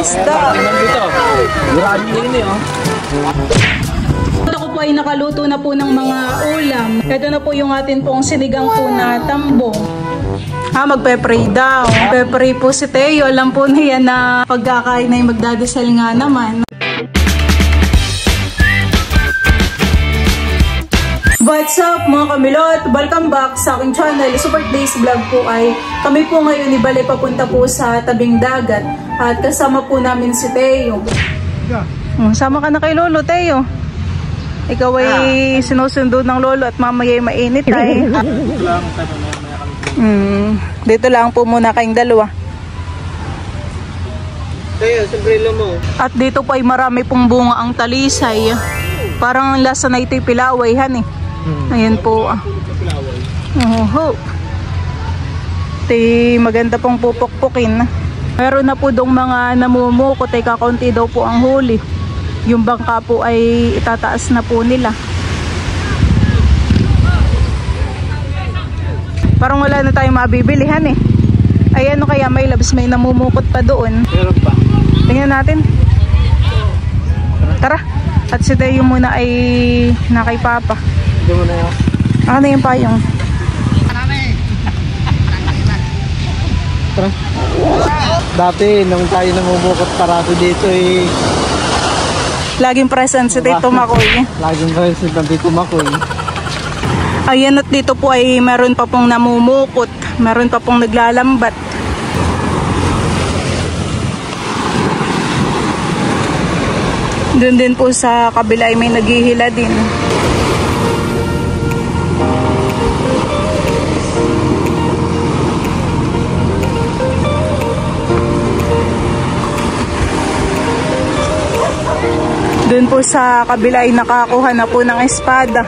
isda. Marami din eh, oh. Ako po ay nakaluto na po ng mga ulam. Ito na po yung atin pong sinigang po na tambong. Magpe-pray daw. Magpe-pray po si Teo. Alam po niya na pagkakain ay magdadasal nga naman. What's up mga kamilot? Welcome back sa aking channel. Super Days Vlog po ay kami po ngayon ibalik papunta po sa tabing dagat. At kasama po namin si Teo. Sama ka na kay Lolo, Teo. Ikaw ay sinusundo ng Lolo at mamaya ay mainit ay. Dito lang po muna kayong dalawa. Teo, sombrero mo. At dito po ay marami pong bunga ang talisay. Parang lasa na ito'y pilaway, han eh. Ayan po. Maganda pong pupukpukin. Meron na po dong mga namumukot ay kakaunti daw po ang huli. Yung bangka po ay itataas na po nila. Parang wala na tayong mabibilihan eh. Ay ano kaya may labs, may namumukot pa doon. Meron pa. Tingnan natin. Tara. At si Teo muna ay nakay Papa. Hindi mo na yun. Ano yung payong? Tara. Dati nung tayo namumukot parado dito eh. Laging present si Tito Makoy. Laging present ang Tito Makoy. Ayan, at dito po ay meron pa pong namumukot. Meron pa pong naglalambat. Doon din po sa kabila ay may naghihila din. Doon po sa kabila ay nakakuha na po ng espada.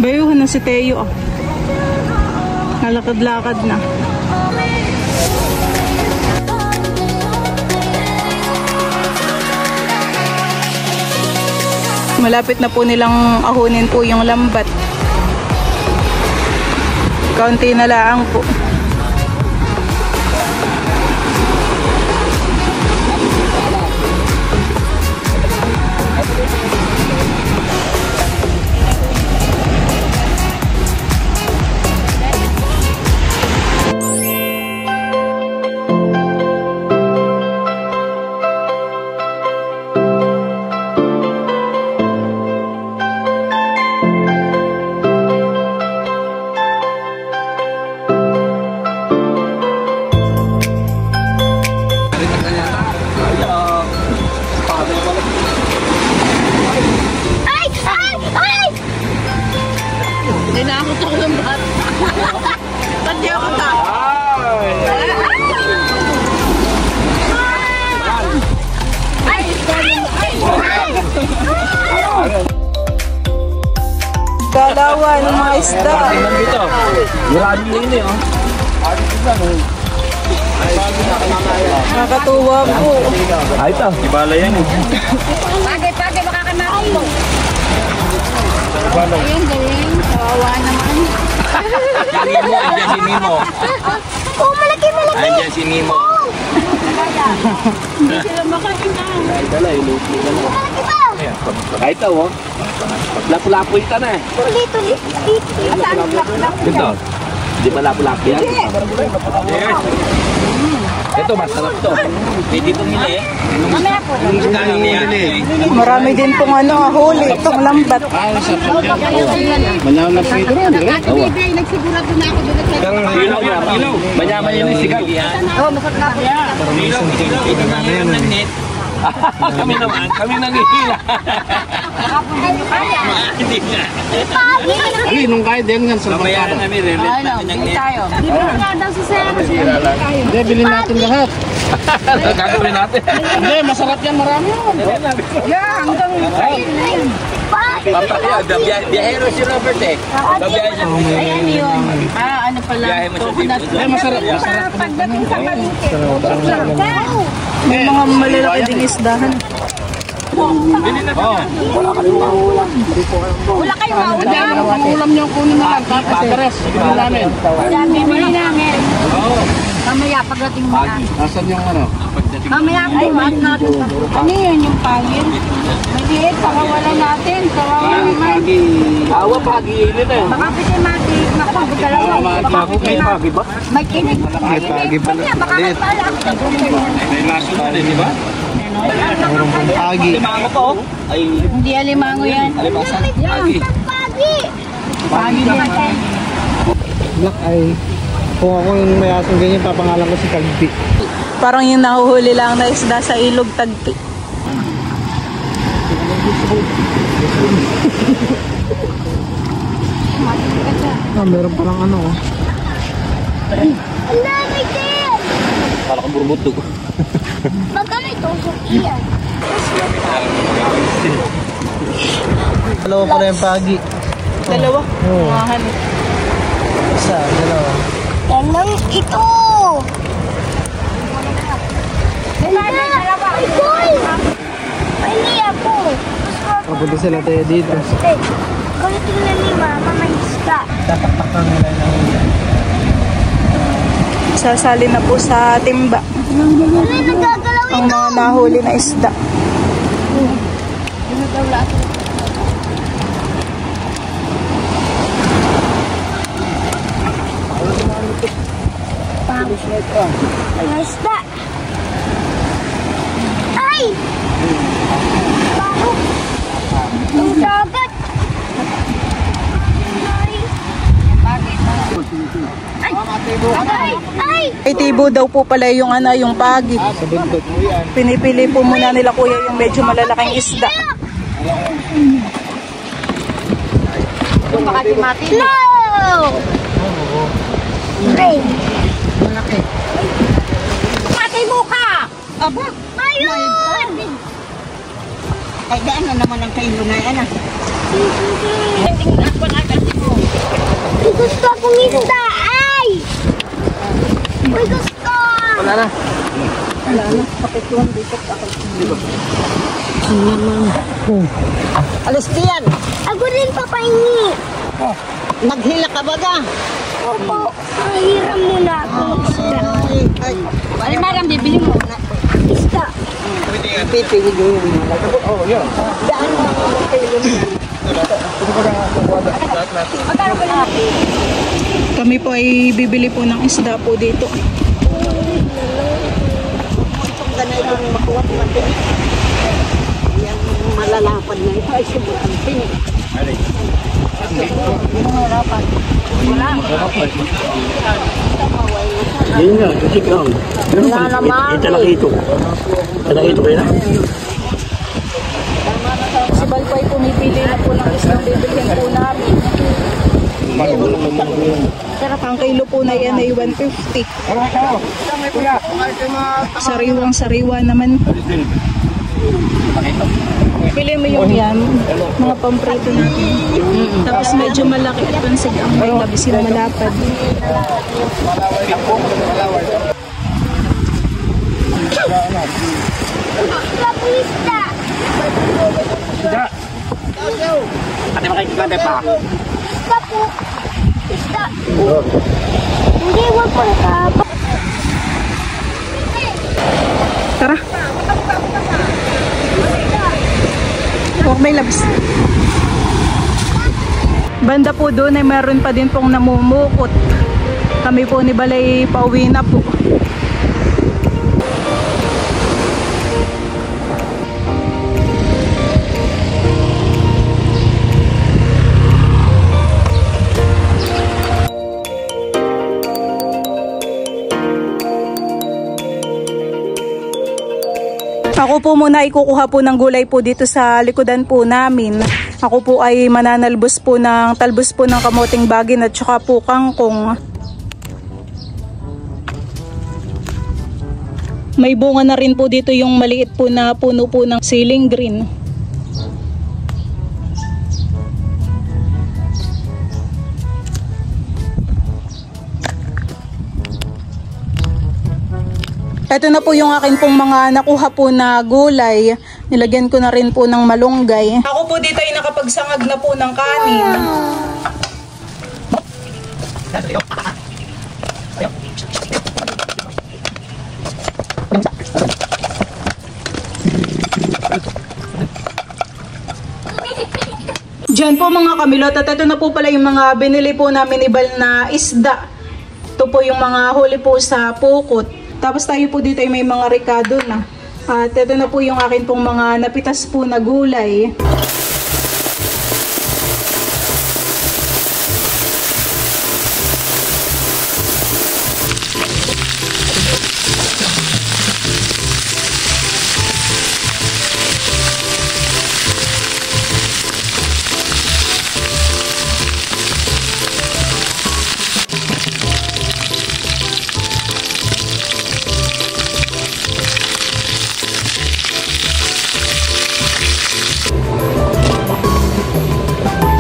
Bayuhan na si Teo. Nalakad-lakad na. Malapit na po nilang ahunin po yung lambat. Kaunti na lang po. Dinamot ako ng bata. Ba't di ako ta? Galawan ng mga isda. Marami din eh, oh. Nakakatuwa po. Ay ito. Ibala yan eh. Pagay, makakamakin mo. Ayun, galing. Kawawa naman. Andiyan si Mimo. Oh, malaki. Andiyan si Mimo. Hindi sila makakinang. Ay dala, iluti ka na. Ay ito, oh. Lapu-lapu ito na eh. Tulit. Saan lapu-lapu? Ito. Di ba lapu-lapu yan? Ito, masarap to. Pwede itong hili eh. Mamaya po. Marami din pong huli. Itong lambat. Manaw na po ito rin. Nagsigurado na ako doon. Pero ilaw yan, ilaw. Manyaman yan yung sigaw. Oo, masarap na po. Ilaw, ilaw ng net. Kami naman, kami nangihila. Hindi nga. Ali, nung kahit yan nga sa Mamaya na kami, re-rent natin ng net. Bibili nga daw si Sir. Hindi, bilhin natin lahat. Gagawin natin. Hindi, masarap yan, marami yun. Biyahero si Robert eh. Babiyahe siya. Ayan yun. Ano pala? Biyahe mo siya dito. Hindi, masarap. Masarap. Pagdating sa palengke. May mga malalaki ding isdahan. Wala kayong maulam. Ang ulam niyo kunin na lang. Tapos interes. Bilhin namin. Bibili namin. Mamaya pagdating mo na. Nasaan yung ano? Mamaya po, mat natin. Ano yun yung pangin? Maliit, pakawala natin. Kawawa naman. Awa, pag-iilin eh. Baka piti mati. Naku, dalawa. May pagi ba? May kinig. May pagi pala. Baka magpala. May laso na rin, di ba? Agi. Limango po. Ay, Hindi alimango yan. alimasan. Pagi. Pagi din. Black ay. Kung ako yung may asong ganyan, papangalan ko si Tagpi. Parang yung nahuhuli lang na isda sa ilog Tagpi. Meron palang ano. Ang dami din! Para kang burbuto. Magkano ito? Iyan. Dalawa pala yung pagi. Dalawa. Oo. Ngahan. Isa, dalawa. Talang ito! Ikoy! Hindi ako. Kapunta sila tayo dito. Kung tingnan ni Mama, may isda. Tapak-tapak nila ng Sasali na po sa timba Ano nagagalaw ang mga nahuli na isda. May isda. Ay! Bago. Ang dagat. Ay! Ay! Ay, tibo daw po pala yung yung pagi. sa bundok mo yan. Pinipili po muna nila kuya yung medyo malalaking isda. Mati. No! Ay! Malaki. Mati mo ka! Aba! Ayun! Ay, daan na naman ang kailo na yan ah. Gusto akong isda! Ay! Uy, gusto! Wala na. Alas diyan! Ako rin papahingi! Naghila ka baga? Opo, mahiram muna ako ng isda. Ay, marang bibili mo. Isda. Pipili yun. Oh, yun. Daan mo ang kailo na. Magkano ka lang? Kami po ay bibili po ng isda po dito. Ganay yung makuha natin. Yung malalapad na ito ay sobrang tinig. Yun nga, kasi kang. Wala naman. Italakito. Italakito kayo na? Si Bal po ay pumipili na po ng isda bibilhin po namin. Ang kilo po na yan ay 150. Sariwang-sariwa naman. Pili mo yung yan, mga pamprito natin. Tapos medyo malaki at pansig ang may labis yung malapad. Isda! Ate makikita pa. Isda po! Isda! Hindi, wag po ka. Tara. Huwag may labis. Banda po doon ay meron pa din pong namumukot. Kami po ni Balay pauwi na po. Ako po muna ay kukuha po ng gulay po dito sa likodan po namin. Ako po ay mananalbos po ng talbos po ng kamoting bagin at saka po kangkong. May bunga na rin po dito yung maliit po na puno po ng siling green. Ito na po yung akin pong mga nakuha po na gulay. Nilagyan ko na rin po ng malunggay. Ako po dito ay nakapagsangag na po ng kanin. Diyan po mga kamilot, at ito na po pala yung mga binili po namin ni Bal na isda. Ito po yung mga huli po sa pukot. Tapos tayo po dito ay may mga ricado na. At ito na po yung akin pong mga napitas po na gulay.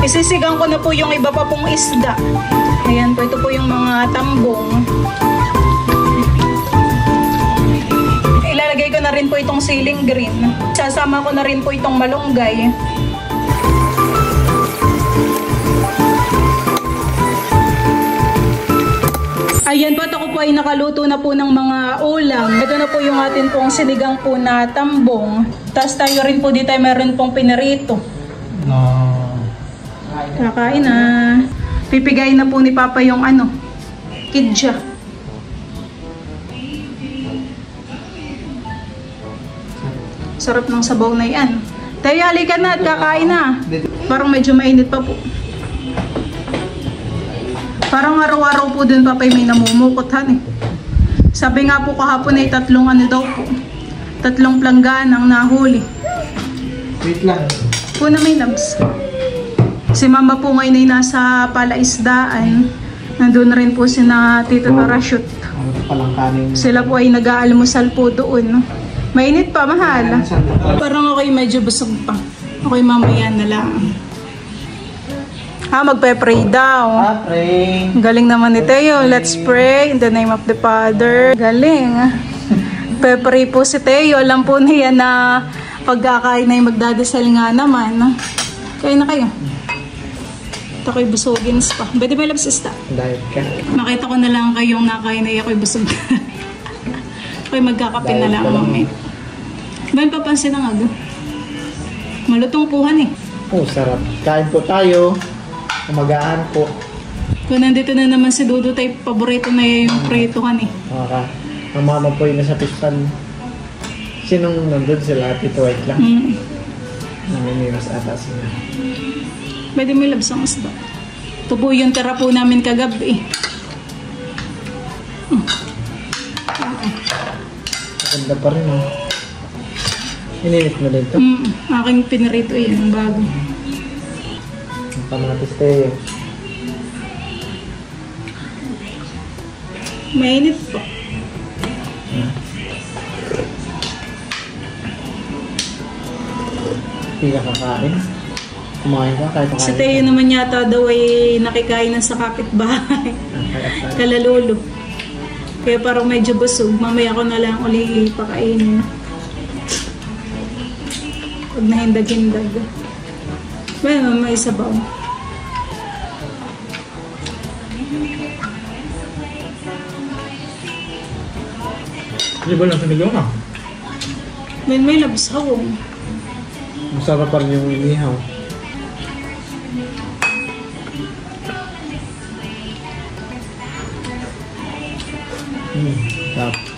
Isisigang ko na po yung iba pa pong isda. Ayan po, ito po yung mga tambong. Ilalagay ko na rin po itong siling green. Sasama ko na rin po itong malunggay. Ayan po, ako po ay nakaluto na po ng mga ulam. Ito na po yung atin pong sinigang po na tambong. Tapos tayo rin po dito ay meron pong pinarito. Kakain na. Pipigay na po ni Papa yung kidja. Sarap ng sabaw na yan. Tayo, halika na at kakain na. Parang medyo mainit pa po. Parang araw-araw po dun Papa may namumukot Sabi nga po kahapon ay 3 daw po. 3 plangganang nahuli. Wait lang. Po na may labs. Si Mama po ngayon ay nasa palaisdaan. Nandun rin po si na Tito Tarashoot. Sila po ay nag-aalmusal po doon. Mainit pa, mahal. Parang ako'y medyo busog pa. Ako'y mamaya na lang. Magpe-pray daw. Pray. Galing naman ni Teo. Let's pray in the name of the Father. Galing. Pe-pray po si Teo. Alam po niya na pagkakain ay magdadasal nga naman. Kain na kayo. Ito ako'y busogin pa. Pwede ba labs ista? Diet ka. Makita ko na lang kayong nakain ay ako'y busog. Ako'y magkakape na lang mamaya. Ba't papansin na nga doon? Malutong puhan Sarap. Kain po tayo. Umagaan po. Kung nandito na naman si Dudu tayo, paborito na yung pretohan Ang mama po yung nasa pispan. Sinong nandun sila? Tito White lang. Namimiwas ata sila. Pwede may labsang isda. Ito po yung tira po namin kagabi. Maganda pa rin Ininit mo din ito? Aking pinarito yan, bago. Ang kamatis tayo. Mainit po. Hindi ka kakain? Kumain ka kahit kumain. Si Teo naman yata daw ay nakikain na sa kapitbahay. Kalalolo. Kaya parang medyo busog. Mamaya ko na lang uli pakainin. Pag nahindag-hindag. Well, may sabaw. Hindi ba lang sinigaw na? May labsaw. Masarap pa rin yung inihaw. Sarap.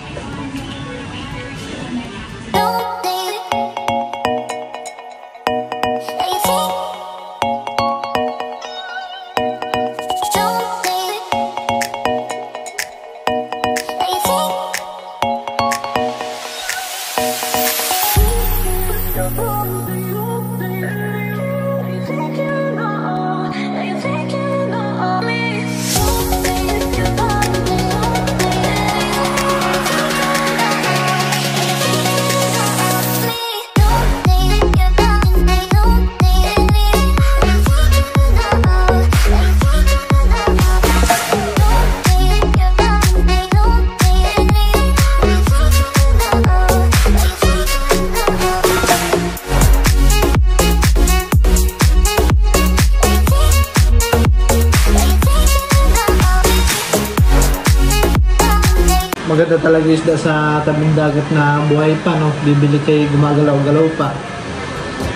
Maganda talaga isda sa tabing dagat na buhay pa, no? Bibili kayo gumagalaw-galaw pa.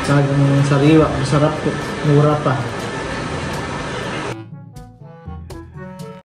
Talagang sariwa, masarap po. Mura pa.